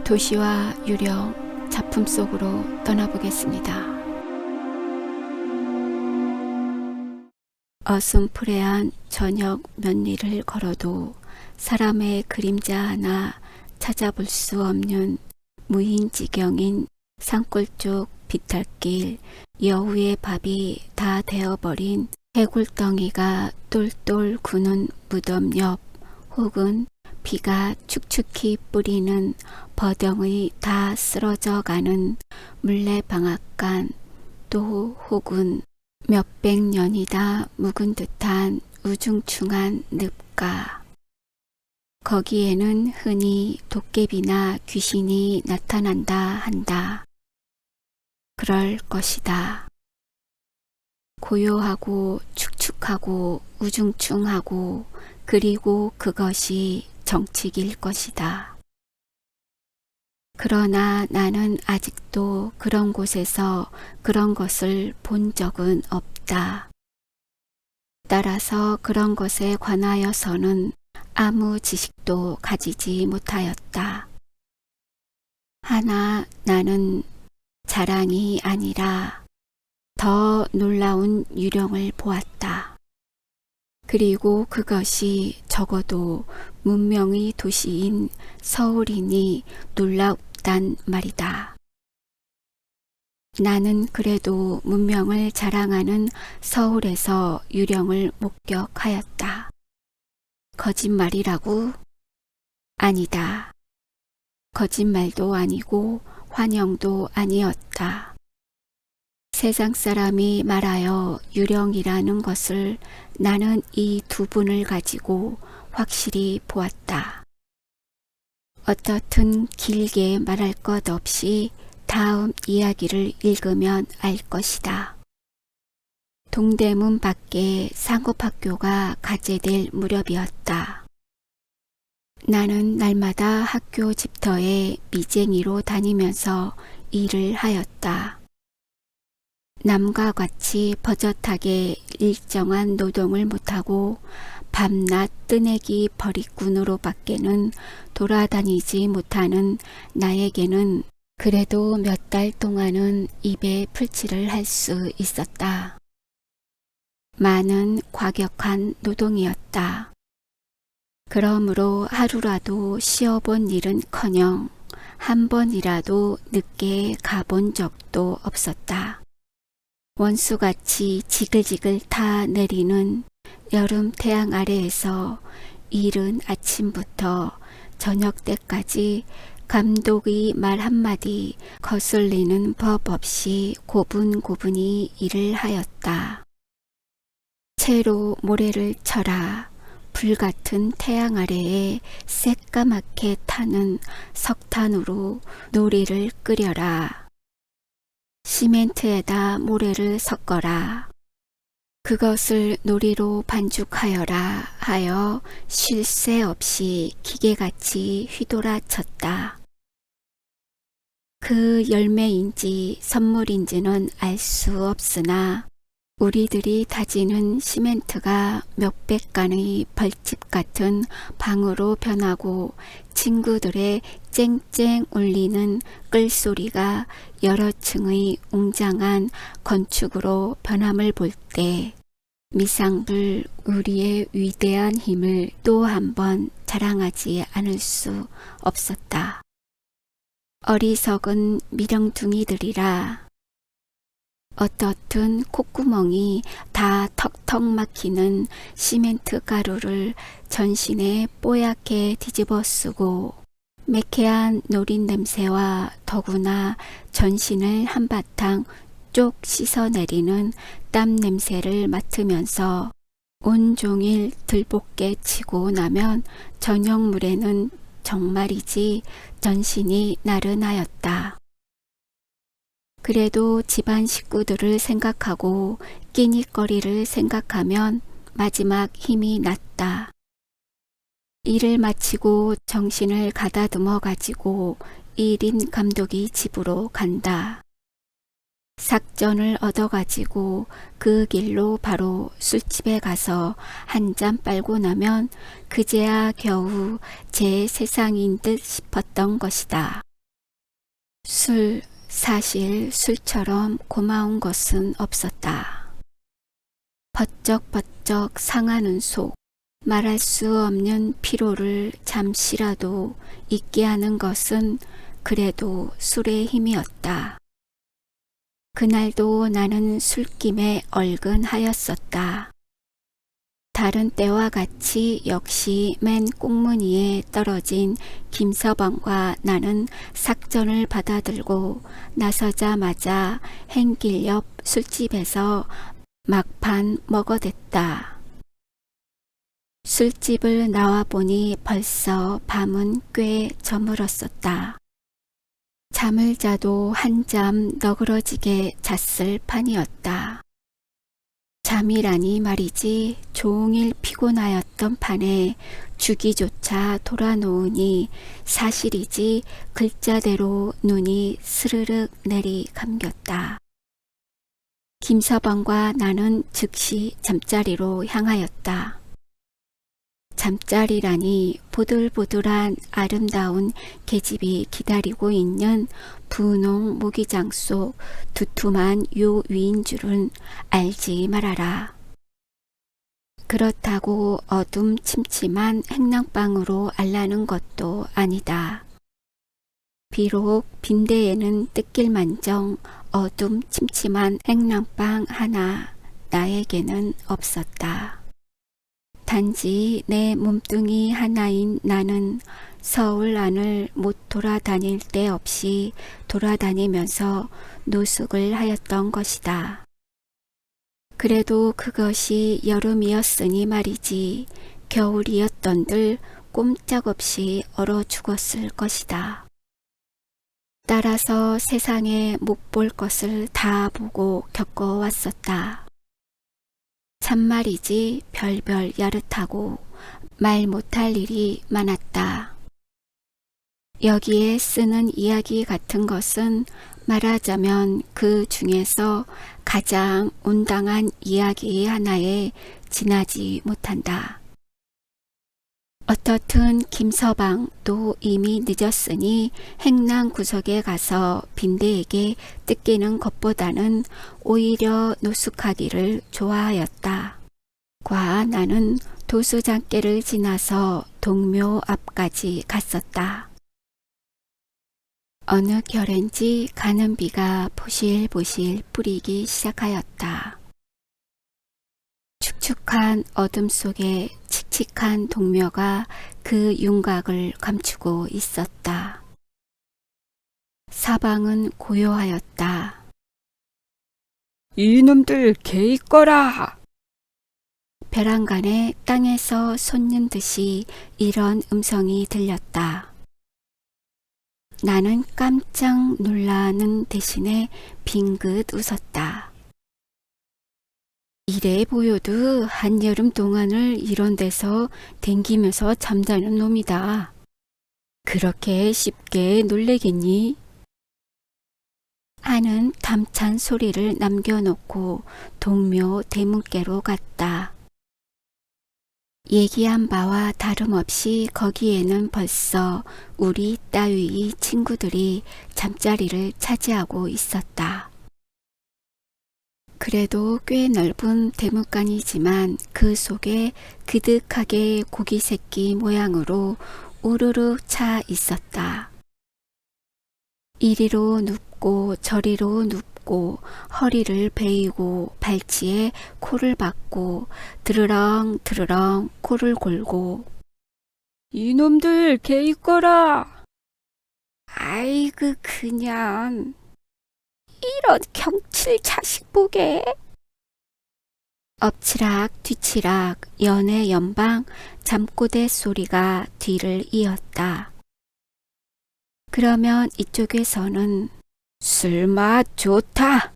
도시와 유령 작품 속으로 떠나보겠습니다. 어슴푸레한 저녁 몇 리를 걸어도 사람의 그림자 하나 찾아볼 수 없는 무인지경인 산골 쪽 비탈길, 여우의 밥이 다 되어버린 해골덩이가 똘똘 구는 무덤 옆, 혹은 비가 축축히 뿌리는 버덩이 다 쓰러져 가는 물레방앗간, 또 혹은 몇백 년이다 묵은 듯한 우중충한 늪가. 거기에는 흔히 도깨비나 귀신이 나타난다 한다. 그럴 것이다. 고요하고 축축하고 우중충하고, 그리고 그것이 정칙일 것이다. 그러나 나는 아직도 그런 곳에서 그런 것을 본 적은 없다. 따라서 그런 것에 관하여서는 아무 지식도 가지지 못하였다. 하나 나는 자랑이 아니라 더 놀라운 유령을 보았다. 그리고 그것이 적어도 문명의 도시인 서울이니 놀랍단 말이다. 나는 그래도 문명을 자랑하는 서울에서 유령을 목격하였다. 거짓말이라고? 아니다. 거짓말도 아니고 환영도 아니었다. 세상 사람이 말하여 유령이라는 것을 나는 이 두 분을 가지고 확실히 보았다. 어떻든 길게 말할 것 없이 다음 이야기를 읽으면 알 것이다. 동대문 밖에 상업학교가 가제될 무렵이었다. 나는 날마다 학교 집터에 미쟁이로 다니면서 일을 하였다. 남과 같이 버젓하게 일정한 노동을 못하고 밤낮 뜨내기 버리꾼으로 밖에는 돌아다니지 못하는 나에게는 그래도 몇 달 동안은 입에 풀칠을 할 수 있었다. 많은 과격한 노동이었다. 그러므로 하루라도 쉬어본 일은커녕 한 번이라도 늦게 가본 적도 없었다. 원수같이 지글지글 타 내리는 여름 태양 아래에서 이른 아침부터 저녁 때까지 감독의 말 한마디 거슬리는 법 없이 고분고분히 일을 하였다. 채로 모래를 쳐라. 불같은 태양 아래에 새까맣게 타는 석탄으로 놀이를 끓여라. 시멘트에다 모래를 섞어라. 그것을 놀이로 반죽하여라 하여 쉴 새 없이 기계같이 휘돌아쳤다. 그 열매인지 선물인지는 알 수 없으나 우리들이 다지는 시멘트가 몇백 간의 벌집 같은 방으로 변하고 친구들의 쨍쨍 울리는 끌소리가 여러 층의 웅장한 건축으로 변함을 볼 때 미상불 우리의 위대한 힘을 또 한 번 자랑하지 않을 수 없었다. 어리석은 미령둥이들이라. 어떻든 콧구멍이 다 턱턱 막히는 시멘트 가루를 전신에 뽀얗게 뒤집어 쓰고 매캐한 노린 냄새와 더구나 전신을 한바탕 쪽 씻어내리는 땀 냄새를 맡으면서 온종일 들볶게 치고 나면 저녁물에는 정말이지 전신이 나른하였다. 그래도 집안 식구들을 생각하고 끼니거리를 생각하면 마지막 힘이 났다. 일을 마치고 정신을 가다듬어 가지고 1인 감독이 집으로 간다. 삭전을 얻어가지고 그 길로 바로 술집에 가서 한 잔 빨고 나면 그제야 겨우 제 세상인 듯 싶었던 것이다. 사실 술처럼 고마운 것은 없었다. 버쩍버쩍 상하는 속, 말할 수 없는 피로를 잠시라도 잊게 하는 것은 그래도 술의 힘이었다. 그날도 나는 술김에 얼근하였었다. 다른 때와 같이 역시 맨 꽁무니에 떨어진 김서방과 나는 삭전을 받아들고 나서자마자 행길 옆 술집에서 막판 먹어댔다. 술집을 나와보니 벌써 밤은 꽤 저물었었다. 잠을 자도 한잠 너그러지게 잤을 판이었다. 잠이라니 말이지 종일 피곤하였던 판에 주기조차 돌아놓으니 사실이지 글자대로 눈이 스르륵 내리 감겼다. 김서방과 나는 즉시 잠자리로 향하였다. 잠자리라니 보들보들한 아름다운 계집이 기다리고 있는 분홍 모기장 속 두툼한 요 위인 줄은 알지 말아라. 그렇다고 어둠침침한 행랑방으로 알라는 것도 아니다. 비록 빈대에는 뜯길만정 어둠침침한 행랑방 하나 나에게는 없었다. 단지 내 몸뚱이 하나인 나는 서울 안을 못 돌아다닐 때 없이 돌아다니면서 노숙을 하였던 것이다. 그래도 그것이 여름이었으니 말이지 겨울이었던들 꼼짝없이 얼어 죽었을 것이다. 따라서 세상에 못 볼 것을 다 보고 겪어왔었다. 참말이지 별별 야릇하고 말 못할 일이 많았다. 여기에 쓰는 이야기 같은 것은 말하자면 그 중에서 가장 온당한 이야기 하나에 지나지 못한다. 어떻든 김서방도 이미 늦었으니 행랑 구석에 가서 빈대에게 뜯기는 것보다는 오히려 노숙하기를 좋아하였다. 과 나는 도수장께를 지나서 동묘 앞까지 갔었다. 어느 결엔지 가는 비가 보실보실 뿌리기 시작하였다. 축축한 어둠 속에 칙칙한 동묘가 그 윤곽을 감추고 있었다. 사방은 고요하였다. 이놈들 개 있거라! 벼랑간에 땅에서 솟는 듯이 이런 음성이 들렸다. 나는 깜짝 놀라는 대신에 빙긋 웃었다. 이래 보여도 한여름 동안을 이런 데서 댕기면서 잠자는 놈이다. 그렇게 쉽게 놀래겠니? 하는 담찬 소리를 남겨놓고 동묘 대문께로 갔다. 얘기한 바와 다름없이 거기에는 벌써 우리 따위의 친구들이 잠자리를 차지하고 있었다. 그래도 꽤 넓은 대문간이지만 그 속에 그득하게 고기 새끼 모양으로 우르르 차 있었다. 이리로 눕고 저리로 눕고 허리를 베이고 발치에 코를 박고 드르렁 드르렁 코를 골고 이놈들 개 있거라! 아이고 그냥 이런 경칠 자식 보게. 엎치락 뒤치락 연애 연방 잠꼬대 소리가 뒤를 이었다. 그러면 이쪽에서는 술맛 좋다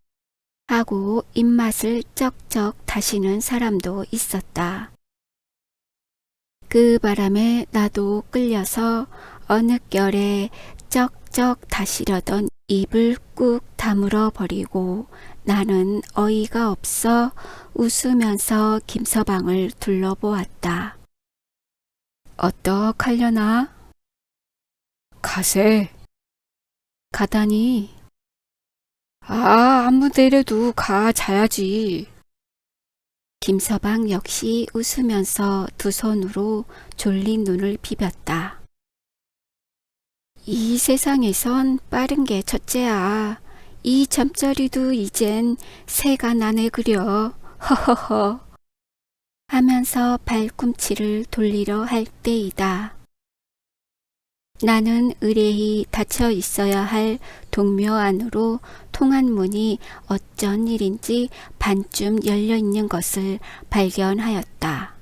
하고 입맛을 쩍쩍 다시는 사람도 있었다. 그 바람에 나도 끌려서 어느 결에 쩍쩍 다시려던 입을 꾹 다물어 버리고 나는 어이가 없어 웃으면서 김서방을 둘러보았다. 어떡하려나? 가세. 가다니. 아무 데라도 가 자야지. 김서방 역시 웃으면서 두 손으로 졸린 눈을 비볐다. 이 세상에선 빠른 게 첫째야. 이 잠자리도 이젠 새가 나네 그려. 허허허. 하면서 발꿈치를 돌리려 할 때이다. 나는 의뢰히 닫혀 있어야 할 동묘 안으로 통안문이 어쩐 일인지 반쯤 열려 있는 것을 발견하였다.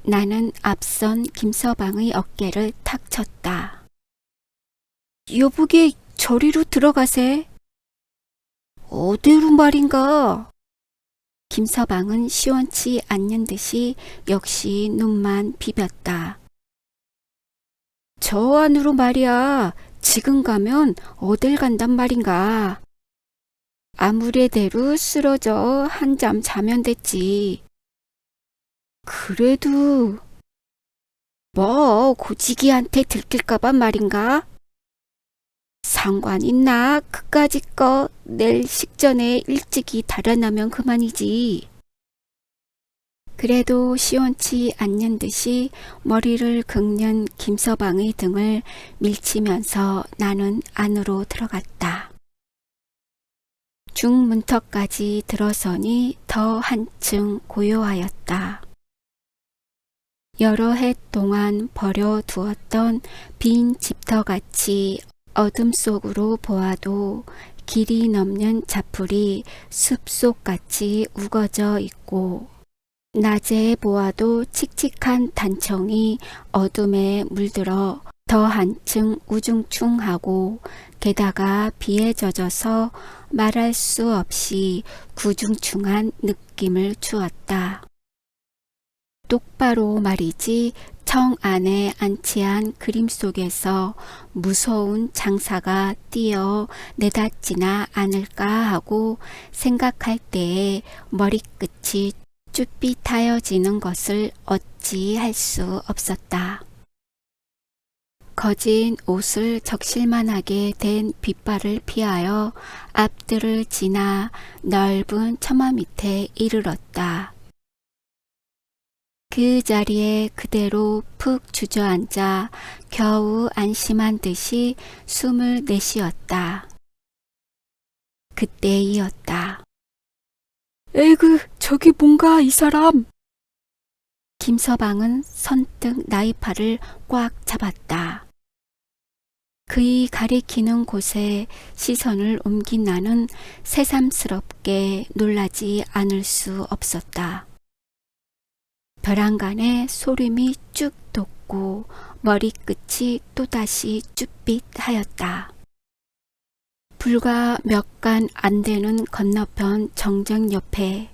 나는 앞선 김서방의 어깨를 탁 쳤다. 여보게 저리로 들어가세. 어디로 말인가? 김서방은 시원치 않는 듯이 역시 눈만 비볐다. 저 안으로 말이야. 지금 가면 어딜 간단 말인가. 아무래대로 쓰러져 한잠 자면 됐지. 그래도 뭐 고지기한테 들킬까봐 말인가? 상관 있나? 그까짓 거 내일 식전에 일찍이 달아나면 그만이지. 그래도 시원치 않는 듯이 머리를 긁는 김서방의 등을 밀치면서 나는 안으로 들어갔다. 중문턱까지 들어서니 더 한층 고요하였다. 여러 해 동안 버려두었던 빈 집터같이 어둠 속으로 보아도 길이 넘는 자풀이 숲속같이 우거져 있고 낮에 보아도 칙칙한 단청이 어둠에 물들어 더 한층 우중충하고 게다가 비에 젖어서 말할 수 없이 구중충한 느낌을 주었다. 똑바로 말이지 청 안에 안치한 그림 속에서 무서운 장사가 뛰어 내닫지나 않을까 하고 생각할 때에 머리끝이 쭈삣하여지는 것을 어찌 할 수 없었다. 거진 옷을 적실만하게 된 빗발을 피하여 앞들을 지나 넓은 처마 밑에 이르렀다. 그 자리에 그대로 푹 주저앉아 겨우 안심한 듯이 숨을 내쉬었다. 그때이었다. 에이그, 저기 뭔가 이 사람. 김서방은 선뜻 나의 팔을 꽉 잡았다. 그의 가리키는 곳에 시선을 옮긴 나는 새삼스럽게 놀라지 않을 수 없었다. 벼랑간에 소름이 쭉 돋고 머리끝이 또다시 쭈삣하였다. 불과 몇 간 안 되는 건너편 정정 옆에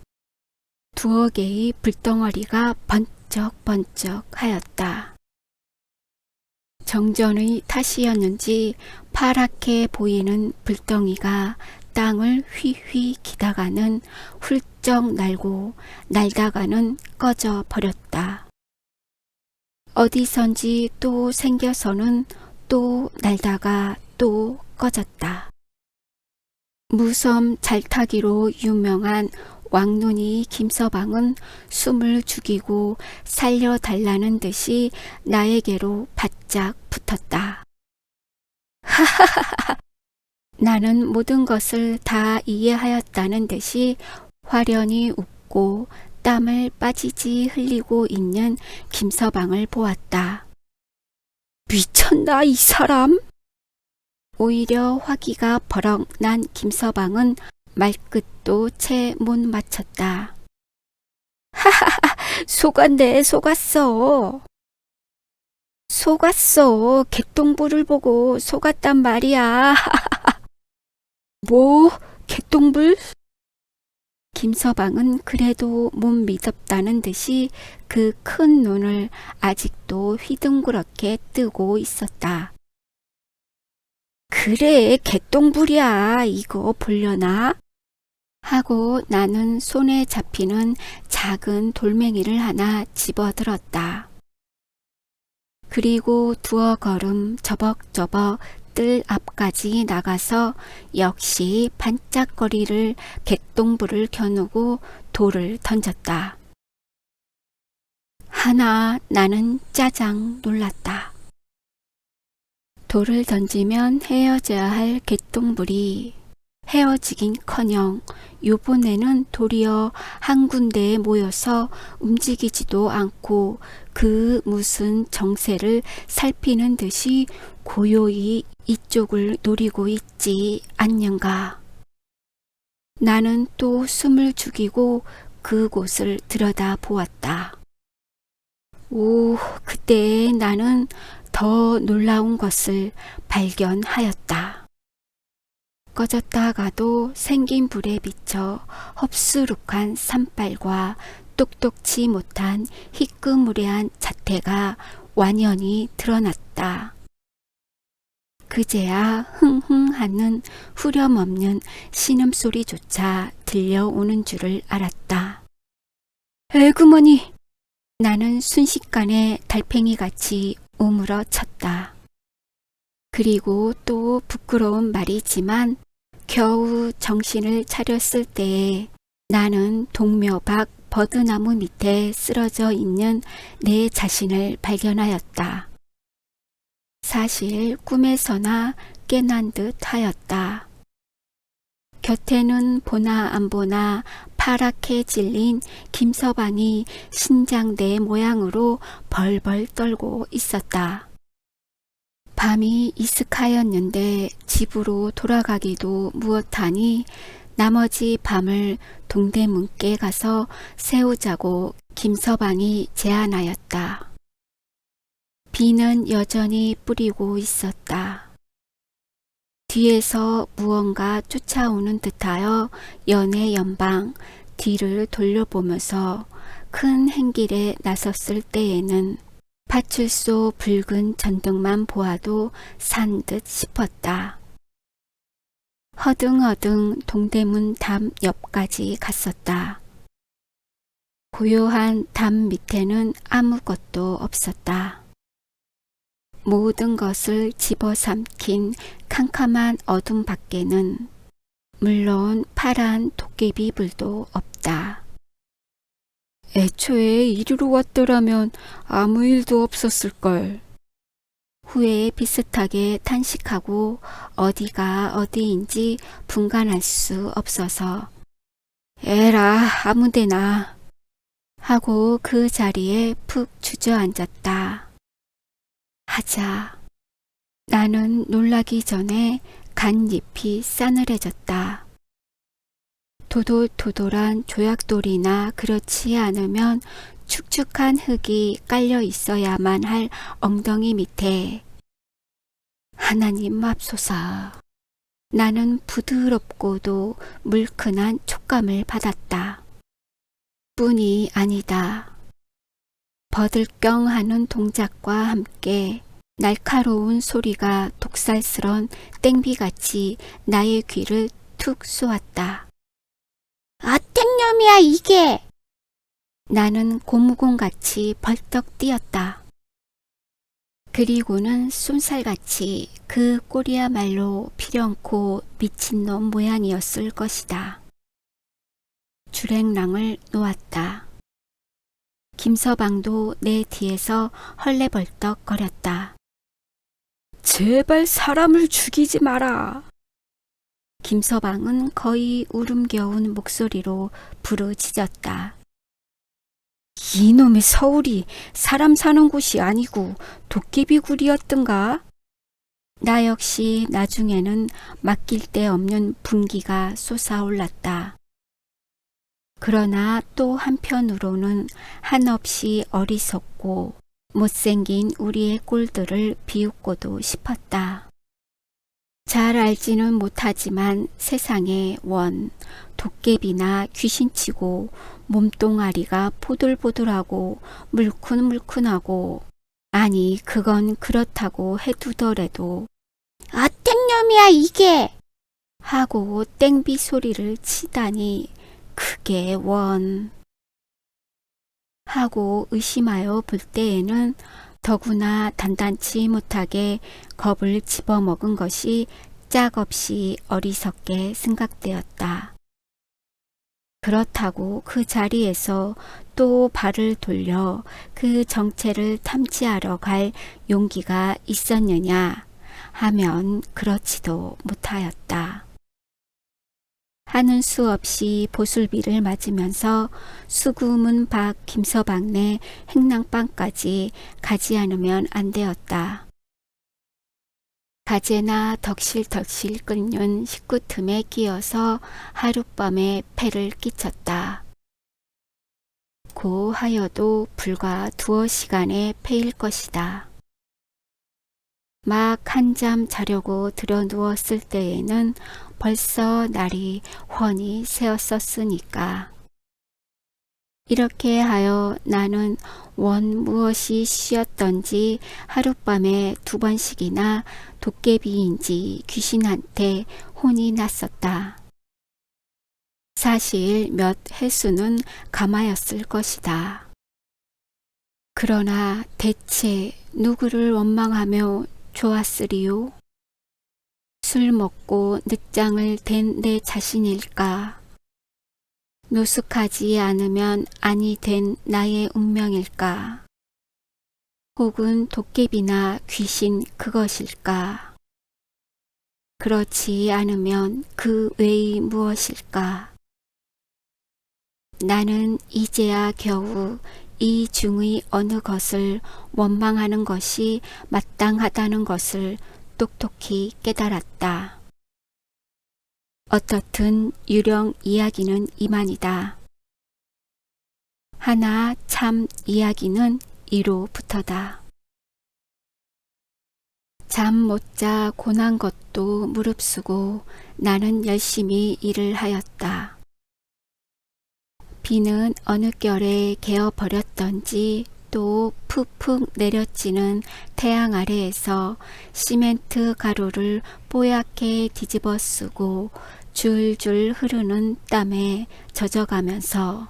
두어 개의 불덩어리가 번쩍번쩍 하였다. 정전의 탓이었는지 파랗게 보이는 불덩이가 땅을 휘휘 기다가는 훌쩍 날고 날다가는 꺼져 버렸다. 어디선지 또 생겨서는 또 날다가 또 꺼졌다. 무섬 잘타기로 유명한 왕눈이 김서방은 숨을 죽이고 살려달라는 듯이 나에게로 바짝 붙었다. 하하하하. 나는 모든 것을 다 이해하였다는 듯이 화련히 웃고 땀을 빠지지 흘리고 있는 김서방을 보았다. 미쳤나 이 사람? 오히려 화기가 버럭 난 김서방은 말끝도 채 못 맞췄다. 하하하, 속았네, 속았어. 속았어. 개똥불을 보고 속았단 말이야. 뭐? 개똥불? 김서방은 그래도 못 믿었다는 듯이 그 큰 눈을 아직도 휘둥그렇게 뜨고 있었다. 그래, 개똥불이야. 이거 보려나? 하고 나는 손에 잡히는 작은 돌멩이를 하나 집어들었다. 그리고 두어 걸음 저벅저벅 뜰 앞까지 나가서 역시 반짝거리를 개똥불을 겨누고 돌을 던졌다. 하나 나는 짜장 놀랐다. 돌을 던지면 헤어져야 할 개똥불이 헤어지긴커녕 요번에는 도리어 한 군데에 모여서 움직이지도 않고 그 무슨 정세를 살피는 듯이 고요히 이쪽을 노리고 있지 않는가. 나는 또 숨을 죽이고 그곳을 들여다 보았다. 오, 그때 나는 더 놀라운 것을 발견하였다. 꺼졌다가도 생긴 불에 비쳐 흡수룩한 산발과 똑똑치 못한 희끄무레한 자태가 완연히 드러났다. 그제야 흥흥 하는 후렴없는 신음소리조차 들려오는 줄을 알았다. 에그머니! 나는 순식간에 달팽이같이 오물어쳤다. 그리고 또 부끄러운 말이지만 겨우 정신을 차렸을 때에 나는 동묘 밖 버드나무 밑에 쓰러져 있는 내 자신을 발견하였다. 사실 꿈에서나 깨난 듯 하였다. 곁에는 보나 안 보나 파랗게 질린 김서방이 신장대 모양으로 벌벌 떨고 있었다. 밤이 이슥하였는데 집으로 돌아가기도 무엇하니 나머지 밤을 동대문께 가서 새우자고 김서방이 제안하였다. 비는 여전히 뿌리고 있었다. 뒤에서 무언가 쫓아오는 듯하여 연애 연방 뒤를 돌려보면서 큰 행길에 나섰을 때에는 파출소 붉은 전등만 보아도 산 듯 싶었다. 허등허등 동대문 담 옆까지 갔었다. 고요한 담 밑에는 아무것도 없었다. 모든 것을 집어삼킨 캄캄한 어둠 밖에는 물론 파란 도깨비 불도 없다. 애초에 이리로 왔더라면 아무 일도 없었을걸. 후에 비슷하게 탄식하고 어디가 어디인지 분간할 수 없어서 에라 아무데나 하고 그 자리에 푹 주저앉았다. 하자. 나는 놀라기 전에 간잎이 싸늘해졌다. 도돌도돌한 조약돌이나 그렇지 않으면 축축한 흙이 깔려 있어야만 할 엉덩이 밑에 하나님 맙소사. 나는 부드럽고도 물큰한 촉감을 받았다. 뿐이 아니다. 버들경하는 동작과 함께 날카로운 소리가 독살스런 땡비같이 나의 귀를 툭 쏘았다. 아땡놈이야 이게! 나는 고무공같이 벌떡 뛰었다. 그리고는 쏜살같이 그 꼴이야말로 필연코 미친놈 모양이었을 것이다. 주랭랑을 놓았다. 김서방도 내 뒤에서 헐레벌떡 거렸다. 제발 사람을 죽이지 마라. 김서방은 거의 울음겨운 목소리로 부르짖었다. 이놈의 서울이 사람 사는 곳이 아니고 도깨비굴이었던가? 나 역시 나중에는 맡길 데 없는 분기가 솟아올랐다. 그러나 또 한편으로는 한없이 어리석고 못생긴 우리의 꼴들을 비웃고도 싶었다. 잘 알지는 못하지만 세상에 원 도깨비나 귀신치고 몸뚱아리가 포들포들하고 물큰물큰하고 아니 그건 그렇다고 해두더라도 아땡놈이야 이게! 하고 땡비 소리를 치다니 그게 원 하고 의심하여 볼 때에는 더구나 단단치 못하게 겁을 집어먹은 것이 짝없이 어리석게 생각되었다. 그렇다고 그 자리에서 또 발을 돌려 그 정체를 탐지하러 갈 용기가 있었느냐 하면 그렇지도 못하였다. 하는 수 없이 보슬비를 맞으면서 수구문 밖 김서방네 행랑방까지 가지 않으면 안 되었다. 가재나 덕실덕실 끓는 식구 틈에 끼어서 하룻밤에 폐를 끼쳤다. 고하여도 불과 2시간의 폐일 것이다. 막 한잠 자려고 들어 누웠을 때에는 벌써 날이 훤히 새었었으니까. 이렇게 하여 나는 원 무엇이 쉬었던지 하룻밤에 2번씩이나 도깨비인지 귀신한테 혼이 났었다. 사실 몇 해수는 감하였을 것이다. 그러나 대체 누구를 원망하며 좋았으리요? 술 먹고 늦장을 댄 내 자신일까? 노숙하지 않으면 아니 된 나의 운명일까? 혹은 도깨비나 귀신 그것일까? 그렇지 않으면 그 외의 무엇일까? 나는 이제야 겨우 이 중의 어느 것을 원망하는 것이 마땅하다는 것을 똑똑히 깨달았다. 어떻든 유령 이야기는 이만이다. 하나 참 이야기는 이로부터다. 잠 못 자 고난 것도 무릅쓰고 나는 열심히 일을 하였다. 비는 어느 결에 개어버렸던지 또 푹푹 내려지는 태양 아래에서 시멘트 가루를 뽀얗게 뒤집어 쓰고 줄줄 흐르는 땀에 젖어가면서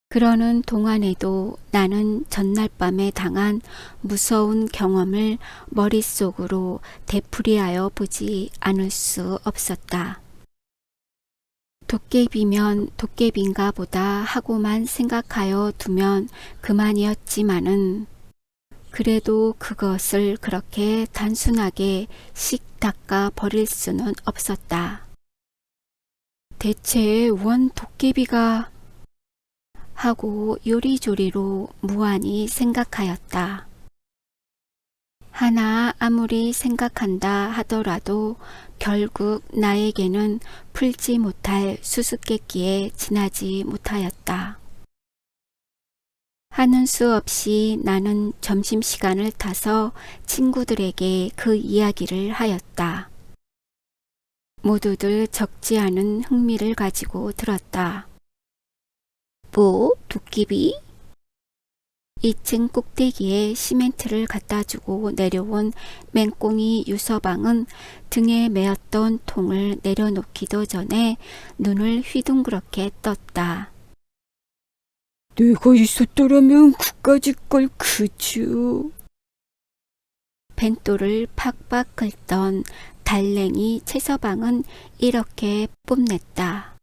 그러는 동안에도 나는 전날 밤에 당한 무서운 경험을 머릿속으로 되풀이하여 보지 않을 수 없었다. 도깨비면 도깨비인가 보다 하고만 생각하여 두면 그만이었지만은 그래도 그것을 그렇게 단순하게 씩 닦아 버릴 수는 없었다. 대체 원 도깨비가 하고 요리조리로 무한히 생각하였다. 하나 아무리 생각한다 하더라도 결국 나에게는 풀지 못할 수수께끼에 지나지 못하였다. 하는 수 없이 나는 점심시간을 타서 친구들에게 그 이야기를 하였다. 모두들 적지 않은 흥미를 가지고 들었다. 뭐? 도깨비? 2층 꼭대기에 시멘트를 갖다주고 내려온 맹꽁이 유서방은 등에 메었던 통을 내려놓기도 전에 눈을 휘둥그렇게 떴다. 내가 있었더라면 그까짓 걸 그죠. 벤또를 팍팍 긁던 달랭이 최서방은 이렇게 뽐냈다.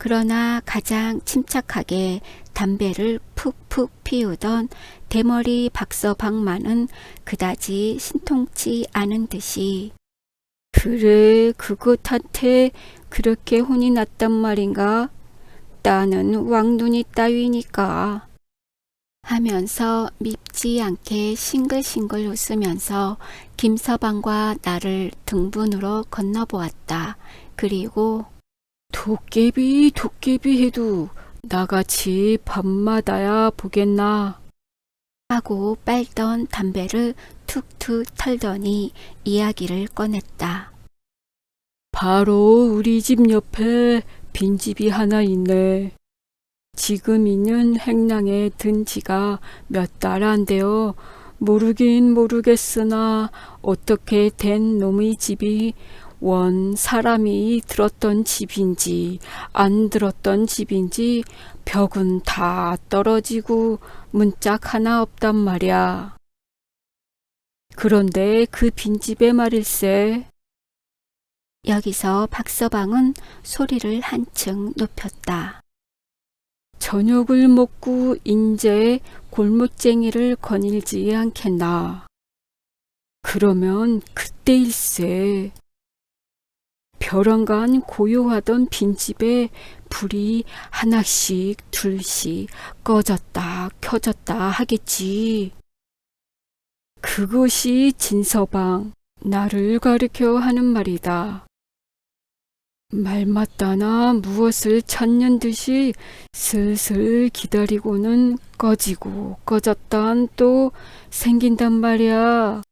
그러나 가장 침착하게 담배를 푹푹 피우던 대머리 박서방만은 그다지 신통치 않은 듯이 그래, 그것한테 그렇게 혼이 났단 말인가? 나는 왕눈이 따위니까. 하면서 밉지 않게 싱글싱글 웃으면서 김서방과 나를 등분으로 건너보았다. 그리고 도깨비 해도 나같이 밤마다야 보겠나. 하고 빨던 담배를 툭툭 털더니 이야기를 꺼냈다. 바로 우리 집 옆에 빈집이 하나 있네. 지금 있는 행랑에 든 지가 몇 달 안 되어 모르긴 모르겠으나 어떻게 된 놈의 집이 원 사람이 들었던 집인지 안 들었던 집인지 벽은 다 떨어지고 문짝 하나 없단 말이야. 그런데 그 빈집에 말일세. 여기서 박서방은 소리를 한층 높였다. 저녁을 먹고 인제 골무쟁이를 거닐지 않겠나. 그러면 그때일세. 벼랑간 고요하던 빈집에 불이 하나씩 둘씩 꺼졌다 켜졌다 하겠지. 그것이 진서방, 나를 가리켜 하는 말이다. 말 맞다나 무엇을 찾는 듯이 슬슬 기다리고는 꺼지고 꺼졌단 또 생긴단 말이야.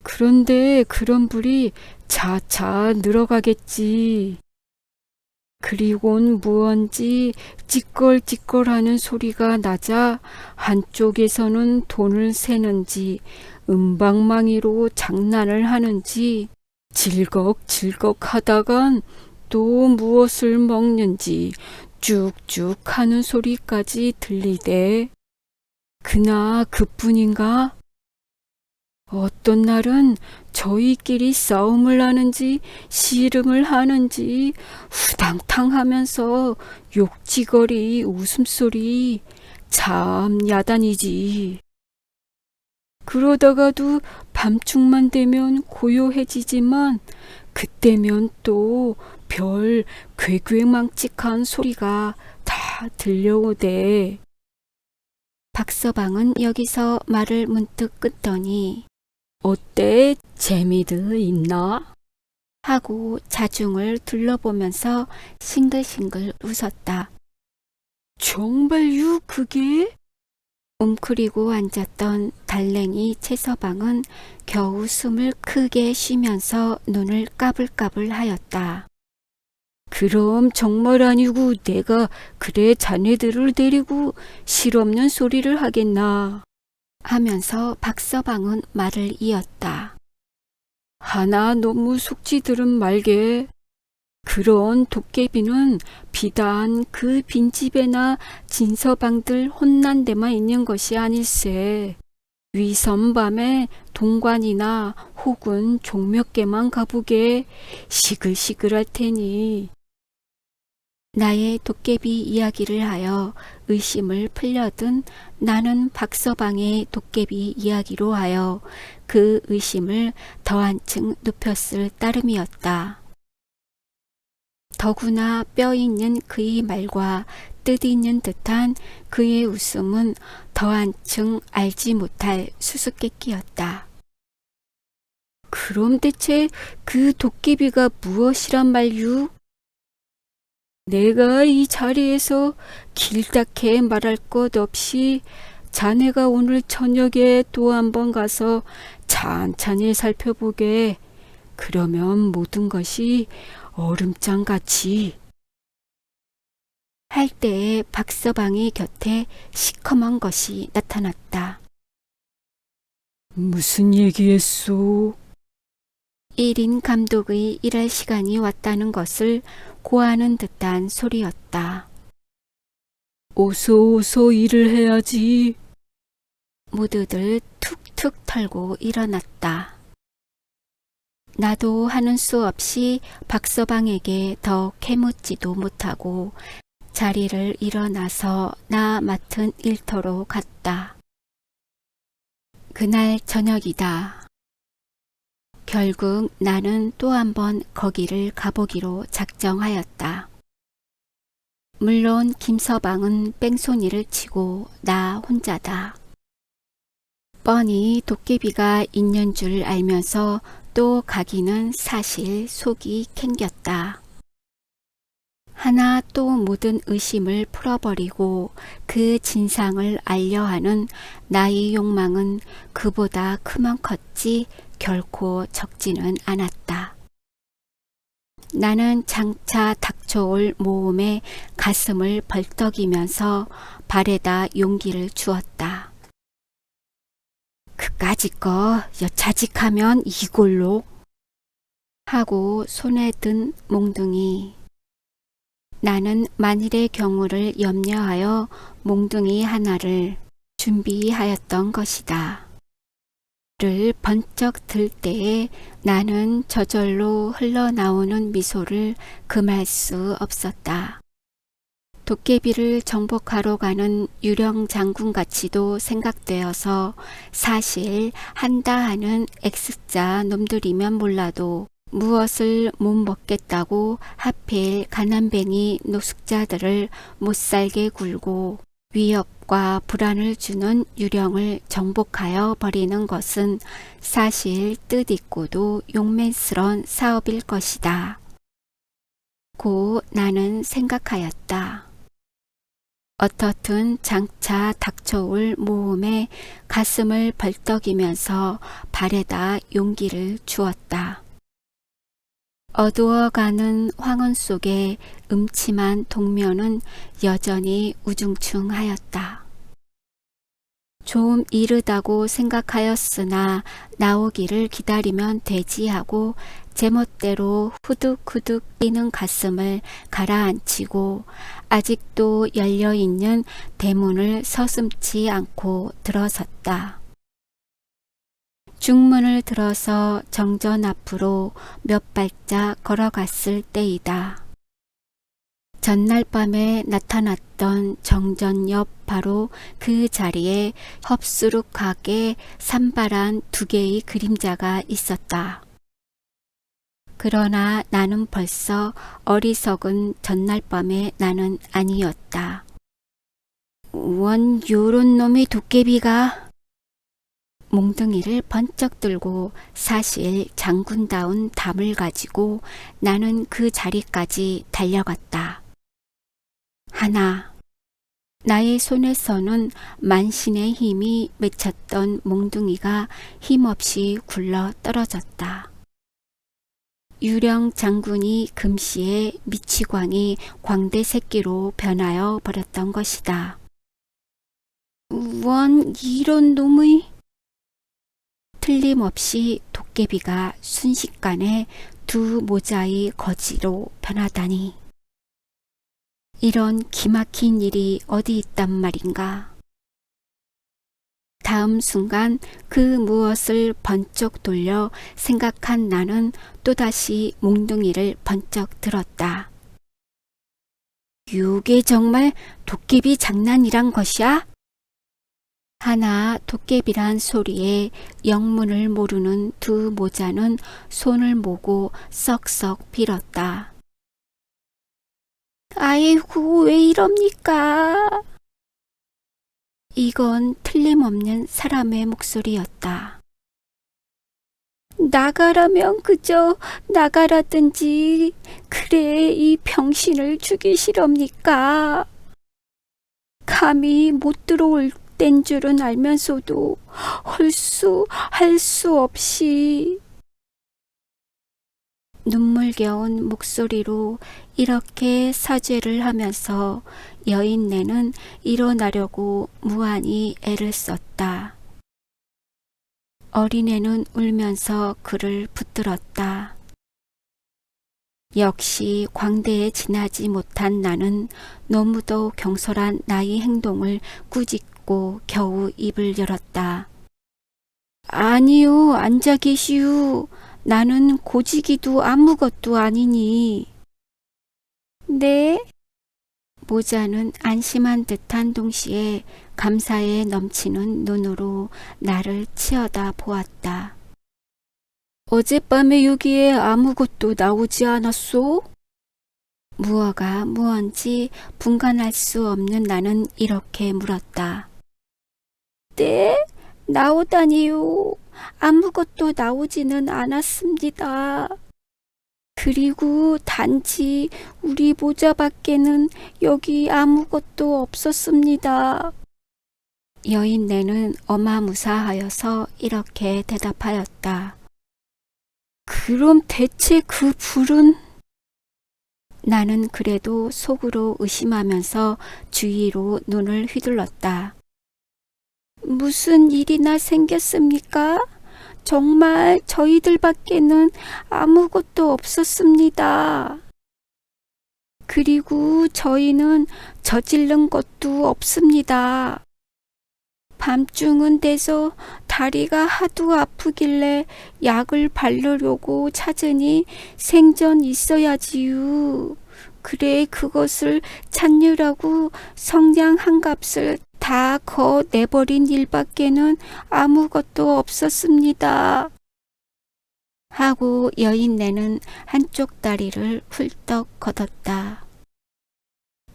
그런데 그런 불이 차차 늘어가겠지. 그리곤 무언지 찌껄찌껄하는 소리가 나자 한쪽에서는 돈을 세는지 은방망이로 장난을 하는지 질꺽질꺽 하다간 또 무엇을 먹는지 쭉쭉 하는 소리까지 들리대. 그나 그뿐인가? 어떤 날은 저희끼리 싸움을 하는지 씨름을 하는지 후당탕 하면서 욕지거리 웃음소리 참 야단이지. 그러다가도 밤중만 되면 고요해지지만 그때면 또 별 괴괴망측한 소리가 다 들려오대. 박서방은 여기서 말을 문득 끊더니 어때? 재미도 있나? 하고 자중을 둘러보면서 싱글싱글 웃었다. 정말요 그게? 웅크리고 앉았던 달랭이 채서방은 겨우 숨을 크게 쉬면서 눈을 까불까불 하였다. 그럼 정말 아니고 내가 그래 자네들을 데리고 실없는 소리를 하겠나. 하면서 박서방은 말을 이었다. 하나 너무 속지들은 말게. 그런 도깨비는 비단 그 빈집에나 진서방들 혼난 데만 있는 것이 아닐세. 위선밤에 동관이나 혹은 종묘께만 가보게 시글시글할 테니. 나의 도깨비 이야기를 하여 의심을 풀려든 나는 박서방의 도깨비 이야기로 하여 그 의심을 더 한층 높였을 따름이었다. 더구나 뼈 있는 그의 말과 뜻 있는 듯한 그의 웃음은 더 한층 알지 못할 수수께끼였다. 그럼 대체 그 도깨비가 무엇이란 말유? 내가 이 자리에서 길다게 말할 것 없이 자네가 오늘 저녁에 또 한번 가서 찬찬히 살펴보게. 그러면 모든 것이 얼음장같이. 할 때에 박서방이 곁에 시커먼 것이 나타났다. 무슨 얘기했소? 1인 감독의 일할 시간이 왔다는 것을 고하는 듯한 소리였다. 어서 일을 해야지. 모두들 툭툭 털고 일어났다. 나도 하는 수 없이 박서방에게 더 캐묻지도 못하고 자리를 일어나서 나 맡은 일터로 갔다. 그날 저녁이다. 결국 나는 또 한 번 거기를 가보기로 작정하였다. 물론 김서방은 뺑소니를 치고 나 혼자다. 뻔히 도깨비가 있는 줄 알면서 또 가기는 사실 속이 캥겼다. 하나 또 모든 의심을 풀어버리고 그 진상을 알려 하는 나의 욕망은 그보다 크면 컸지 결코 적지는 않았다. 나는 장차 닥쳐올 모험에 가슴을 벌떡이면서 발에다 용기를 주었다. 그까짓 거 여차직하면 이골로 하고 손에 든 몽둥이. 나는 만일의 경우를 염려하여 몽둥이 하나를 준비하였던 것이다. 를 번쩍 들 때에 나는 저절로 흘러나오는 미소를 금할 수 없었다. 도깨비를 정복하러 가는 유령 장군같이도 생각되어서 사실 한다 하는 X자 놈들이면 몰라도 무엇을 못 먹겠다고 하필 가난뱅이 노숙자들을 못살게 굴고 위협과 불안을 주는 유령을 정복하여 버리는 것은 사실 뜻있고도 용맹스러운 사업일 것이다. 고 나는 생각하였다. 어떻든 장차 닥쳐올 모험에 가슴을 벌떡이면서 발에다 용기를 주었다. 어두워가는 황혼 속에 음침한 동면은 여전히 우중충하였다. 좀 이르다고 생각하였으나 나오기를 기다리면 되지 하고 제멋대로 후득후득 뛰는 가슴을 가라앉히고 아직도 열려있는 대문을 서슴지 않고 들어섰다. 중문을 들어서 정전 앞으로 몇 발짝 걸어갔을 때이다. 전날 밤에 나타났던 정전 옆 바로 그 자리에 헙수룩하게 산발한 두 개의 그림자가 있었다. 그러나 나는 벌써 어리석은 전날 밤의 나는 아니었다. 원 요런 놈의 도깨비가 몽둥이를 번쩍 들고 사실 장군다운 담을 가지고 나는 그 자리까지 달려갔다. 하나, 나의 손에서는 만신의 힘이 맺혔던 몽둥이가 힘없이 굴러 떨어졌다. 유령 장군이 금시에 미치광이 광대 새끼로 변하여 버렸던 것이다. 원 이런 놈의... 틀림없이 도깨비가 순식간에 두 모자의 거지로 변하다니. 이런 기막힌 일이 어디 있단 말인가. 다음 순간 그 무엇을 번쩍 돌려 생각한 나는 또다시 몽둥이를 번쩍 들었다. 이게 정말 도깨비 장난이란 것이야? 하나 도깨비란 소리에 영문을 모르는 두 모자는 손을 모고 썩썩 빌었다. 아이고 왜 이럽니까? 이건 틀림없는 사람의 목소리였다. 나가라면 그저 나가라든지 그래 이 병신을 죽이시렵니까? 감히 못 들어올 땐 줄은 알면서도 할 수 없이 눈물겨운 목소리로 이렇게 사죄를 하면서 여인네는 일어나려고 무한히 애를 썼다. 어린애는 울면서 그를 붙들었다. 역시 광대에 지나지 못한 나는 너무도 경솔한 나의 행동을 꾸짖고 겨우 입을 열었다. 아니요, 앉아 계시오. 나는 고지기도 아무것도 아니니. 네? 모자는 안심한 듯한 동시에 감사에 넘치는 눈으로 나를 치어다 보았다. 어젯밤에 여기에 아무것도 나오지 않았소? 무어가 무언지 분간할 수 없는 나는 이렇게 물었다. 네? 나오다니요. 아무것도 나오지는 않았습니다. 그리고 단지 우리 모자밖에는 여기 아무것도 없었습니다. 여인네는 어마무사하여서 이렇게 대답하였다. 그럼 대체 그 불은? 나는 그래도 속으로 의심하면서 주위로 눈을 휘둘렀다. 무슨 일이나 생겼습니까? 정말 저희들밖에는 아무것도 없었습니다. 그리고 저희는 저지른 것도 없습니다. 밤중은 돼서 다리가 하도 아프길래 약을 바르려고 찾으니 생전 있어야지요. 그래 그것을 찾느라고 성냥 한 값을 다 거 내버린 일밖에는 아무것도 없었습니다. 하고 여인네는 한쪽 다리를 훌떡 걷었다.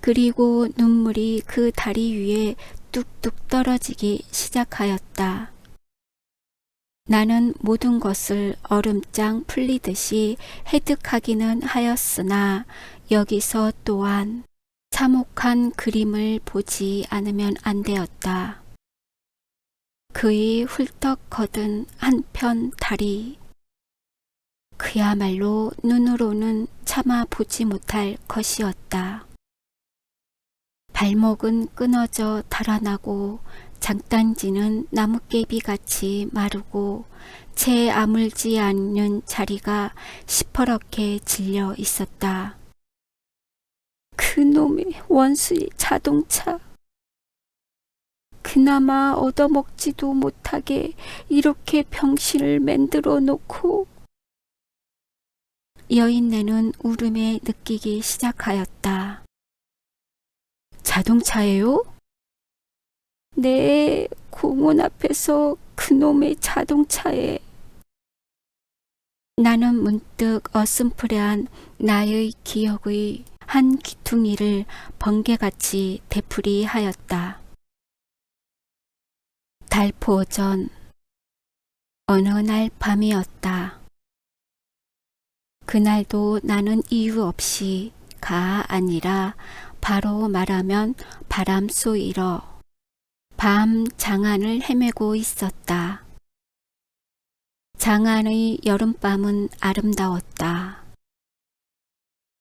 그리고 눈물이 그 다리 위에 뚝뚝 떨어지기 시작하였다. 나는 모든 것을 얼음장 풀리듯이 해득하기는 하였으나 여기서 또한 참혹한 그림을 보지 않으면 안 되었다. 그의 훌떡 걷은 한편 다리, 그야말로 눈으로는 차마 보지 못할 것이었다. 발목은 끊어져 달아나고 장단지는 나뭇개비같이 마르고 채 아물지 않는 자리가 시퍼렇게 질려 있었다. 그놈의 원수의 자동차. 그나마 얻어먹지도 못하게 이렇게 병신을 만들어 놓고. 여인네는 울음에 느끼기 시작하였다. 자동차예요? 네, 공원 앞에서 그놈의 자동차에. 나는 문득 어슴푸레한 나의 기억의 한 귀퉁이를 번개같이 되풀이하였다. 달포전 어느 날 밤이었다. 그날도 나는 이유 없이가 아니라 바로 말하면 바람 쏘이러 밤 장안을 헤매고 있었다. 장안의 여름밤은 아름다웠다.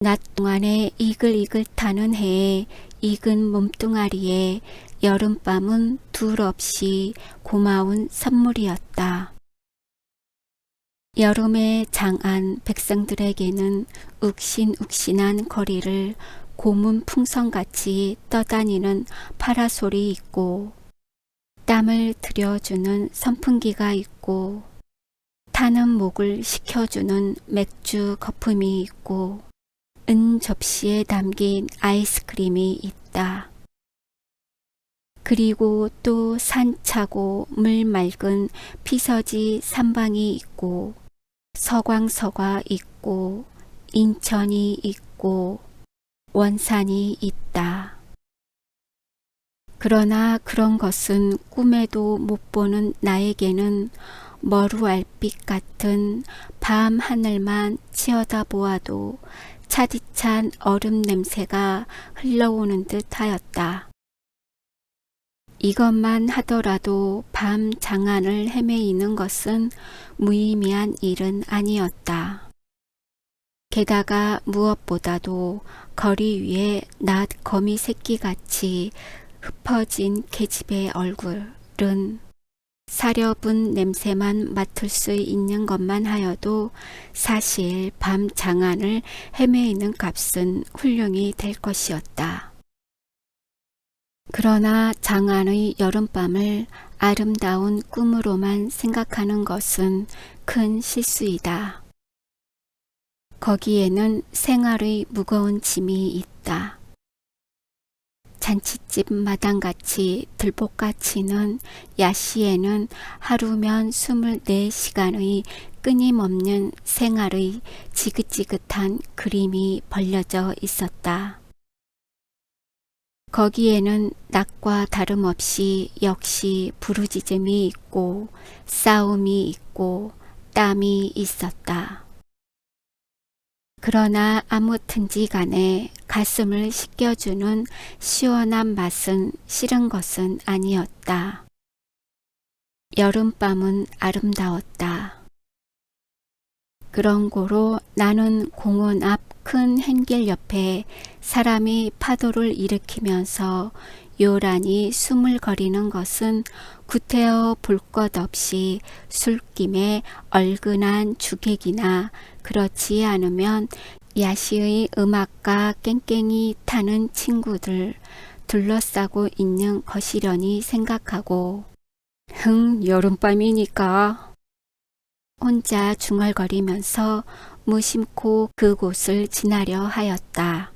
낮 동안에 이글이글 타는 해에 익은 몸뚱아리에 여름밤은 둘 없이 고마운 선물이었다. 여름의 장안 백성들에게는 욱신욱신한 거리를 고문 풍선같이 떠다니는 파라솔이 있고 땀을 들여주는 선풍기가 있고 타는 목을 식혀주는 맥주 거품이 있고 은 접시에 담긴 아이스크림이 있다. 그리고 또 산차고 물 맑은 피서지 산방이 있고 서광서가 있고 인천이 있고 원산이 있다. 그러나 그런 것은 꿈에도 못 보는 나에게는 머루알빛 같은 밤 하늘만 치어다보아도 차디찬 얼음 냄새가 흘러오는 듯 하였다. 이것만 하더라도 밤 장안을 헤매이는 것은 무의미한 일은 아니었다. 게다가 무엇보다도 거리 위에 낫 거미 새끼같이 흩어진 계집의 얼굴은 사려분 냄새만 맡을 수 있는 것만 하여도 사실 밤 장안을 헤매이는 값은 훌륭히 될 것이었다. 그러나 장안의 여름밤을 아름다운 꿈으로만 생각하는 것은 큰 실수이다. 거기에는 생활의 무거운 짐이 있다. 잔칫집 마당같이 들볶아치는 야시에는 하루면 24시간의 끊임없는 생활의 지긋지긋한 그림이 벌려져 있었다. 거기에는 낮과 다름없이 역시 부르짖음이 있고 싸움이 있고 땀이 있었다. 그러나 아무튼지 간에 가슴을 씻겨주는 시원한 맛은 싫은 것은 아니었다. 여름밤은 아름다웠다. 그런 고로 나는 공원 앞 큰 햇길 옆에 사람이 파도를 일으키면서 요란히 숨을 거리는 것은 구태여 볼 것 없이 술김에 얼근한 주객이나 그렇지 않으면 야시의 음악가 깽깽이 타는 친구들 둘러싸고 있는 것이려니 생각하고 여름밤이니까 혼자 중얼거리면서 무심코 그곳을 지나려 하였다.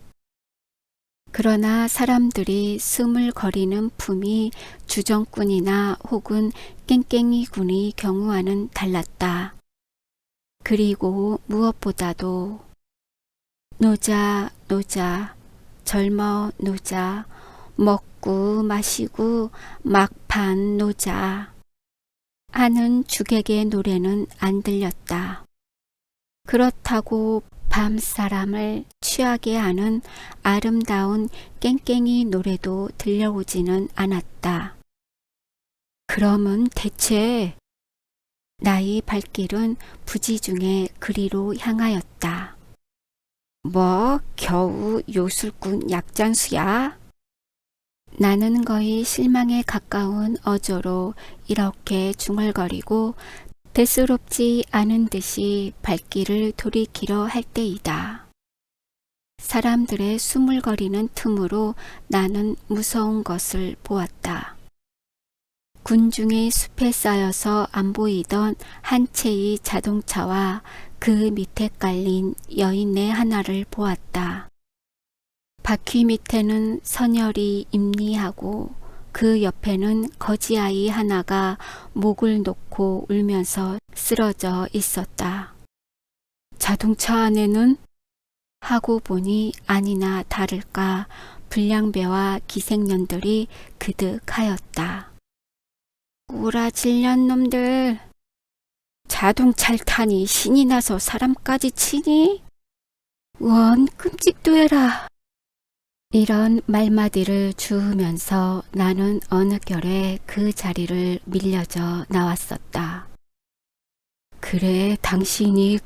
그러나 사람들이 스물거리는 품이 주정꾼이나 혹은 깽깽이군의 경우와는 달랐다. 그리고 무엇보다도 노자 노자 젊어 노자 먹고 마시고 막판 노자 하는 주객의 노래는 안 들렸다. 그렇다고 밤 사람을 취하게 하는 아름다운 깽깽이 노래도 들려오지는 않았다. 그러면 대체 나의 발길은 부지중에 그리로 향하였다. 뭐 겨우 요술꾼 약장수야? 나는 거의 실망에 가까운 어조로 이렇게 중얼거리고 대수롭지 않은 듯이 발길을 돌이키려 할 때이다. 사람들의 수물거리는 틈으로 나는 무서운 것을 보았다. 군중의 숲에 쌓여서 안 보이던 한 채의 자동차와 그 밑에 깔린 여인네 하나를 보았다. 바퀴 밑에는 선열이 임리하고 그 옆에는 거지아이 하나가 목을 놓고 울면서 쓰러져 있었다. 자동차 안에는? 하고 보니 아니나 다를까 불량배와 기생년들이 그득하였다. 오라질년 놈들! 자동차를 타니 신이 나서 사람까지 치니? 원 끔찍도 해라. 이런 말마디를 주우면서 나는 어느 결에 그 자리를 밀려져 나왔었다. 그래, 당신이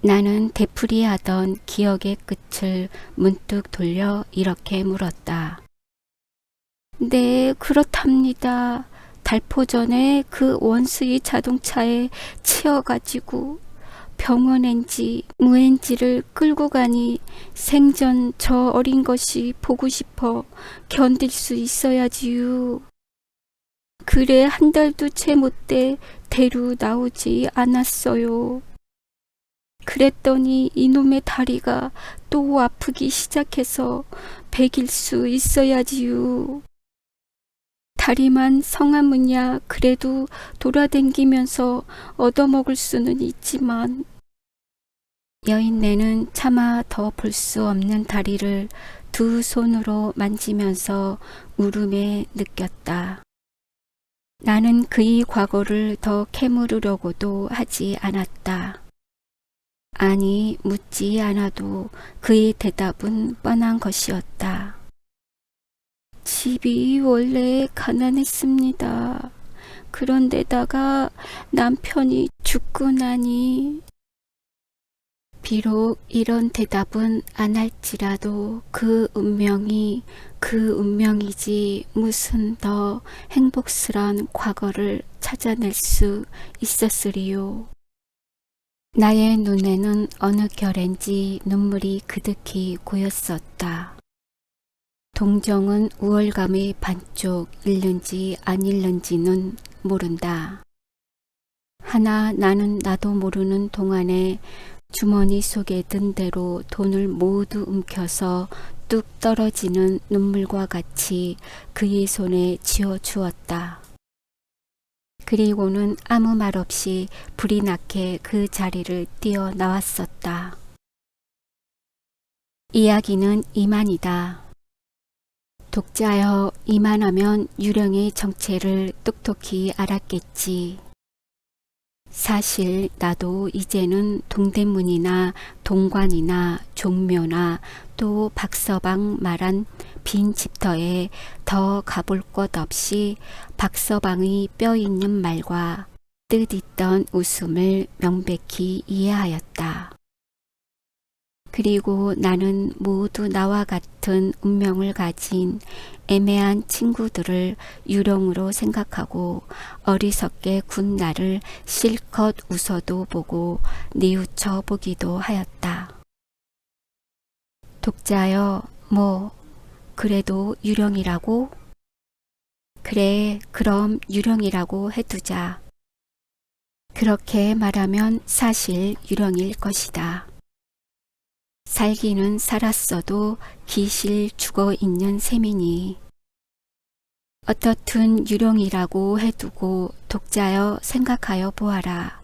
나는 되풀이하던 기억의 끝을 문득 돌려 이렇게 물었다. 네, 그렇답니다. 달포전에 그 원수의 자동차에 치여가지고 병원엔지 무엔지를 끌고 가니 생전 저 어린 것이 보고 싶어 견딜 수 있어야지요. 그래 한 달도 채 못돼 대루 나오지 않았어요. 그랬더니 이놈의 다리가 또 아프기 시작해서 베길 수 있어야지요. 다리만 성하면야 그래도 돌아댕기면서 얻어먹을 수는 있지만 여인네는 차마 더 볼 수 없는 다리를 두 손으로 만지면서 울음에 느꼈다. 나는 그의 과거를 더 캐물으려고도 하지 않았다. 아니, 묻지 않아도 그의 대답은 뻔한 것이었다. 집이 원래 가난했습니다. 그런데다가 남편이 죽고 나니 비록 이런 대답은 안 할지라도 그 운명이지 무슨 더 행복스런 과거를 찾아낼 수 있었으리요. 나의 눈에는 어느 결엔지 눈물이 그득히 고였었다. 동정은 우월감의 반쪽 잃는지 안 잃는지는 모른다. 하나 나는 나도 모르는 동안에 주머니 속에 든 대로 돈을 모두 움켜서 뚝 떨어지는 눈물과 같이 그의 손에 쥐어주었다. 그리고는 아무 말 없이 불이 나게 그 자리를 뛰어나왔었다. 이야기는 이만이다. 독자여, 이만하면 유령의 정체를 똑똑히 알았겠지. 사실 나도 이제는 동대문이나 동관이나 종묘나 또 박서방 말한 빈 집터에 더 가볼 것 없이 박서방의 뼈 있는 말과 뜻있던 웃음을 명백히 이해하였다. 그리고 나는 모두 나와 같은 운명을 가진 애매한 친구들을 유령으로 생각하고 어리석게 군 나를 실컷 웃어도 보고 뉘우쳐 보기도 하였다. 독자여, 그래도 유령이라고? 그래, 그럼 유령이라고 해두자. 그렇게 말하면 사실 유령일 것이다. 살기는 살았어도 기실 죽어 있는 셈이니 어떻든 유령이라고 해두고 독자여 생각하여 보아라.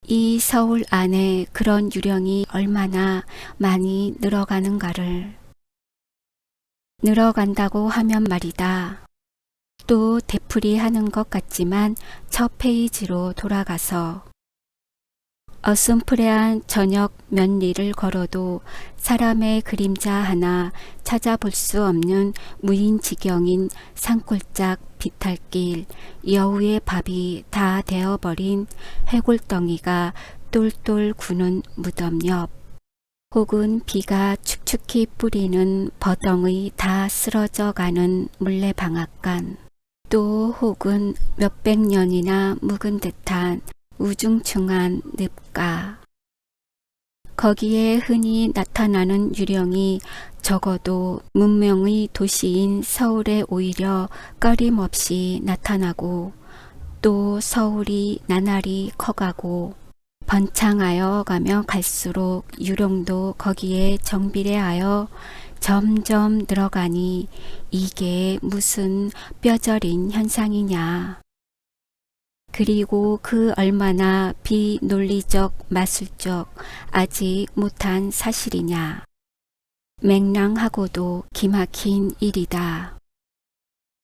이 서울 안에 그런 유령이 얼마나 많이 늘어가는가를. 늘어간다고 하면 말이다. 또 되풀이하는 것 같지만 첫 페이지로 돌아가서 어슴푸레한 저녁 몇 리를 걸어도 사람의 그림자 하나 찾아볼 수 없는 무인지경인 산골짝 비탈길, 여우의 밥이 다 되어버린 해골덩이가 똘똘 구는 무덤 옆, 혹은 비가 축축히 뿌리는 버덩이 다 쓰러져 가는 물레방앗간, 또 혹은 몇백 년이나 묵은 듯한 우중충한 늪가. 거기에 흔히 나타나는 유령이 적어도 문명의 도시인 서울에 오히려 꺼림없이 나타나고 또 서울이 나날이 커가고 번창하여 가며 갈수록 유령도 거기에 정비례하여 점점 늘어가니 이게 무슨 뼈저린 현상이냐. 그리고 그 얼마나 비논리적 마술적 아직 못한 사실이냐. 맹랑하고도 기막힌 일이다.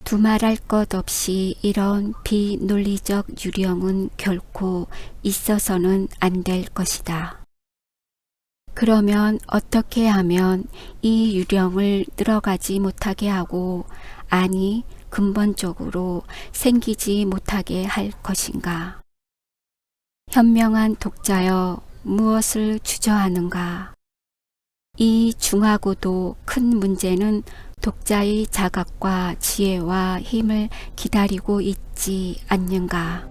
두말할 것 없이 이런 비논리적 유령은 결코 있어서는 안 될 것이다. 그러면 어떻게 하면 이 유령을 늘어가지 못하게 하고, 아니 근본적으로 생기지 못하게 할 것인가? 현명한 독자여, 무엇을 주저하는가? 이 중하고도 큰 문제는 독자의 자각과 지혜와 힘을 기다리고 있지 않는가?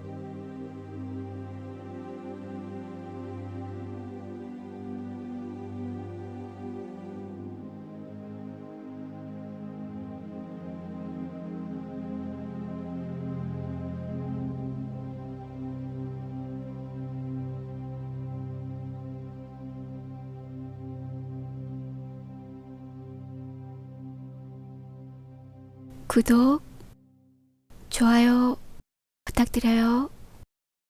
구독, 좋아요 부탁드려요.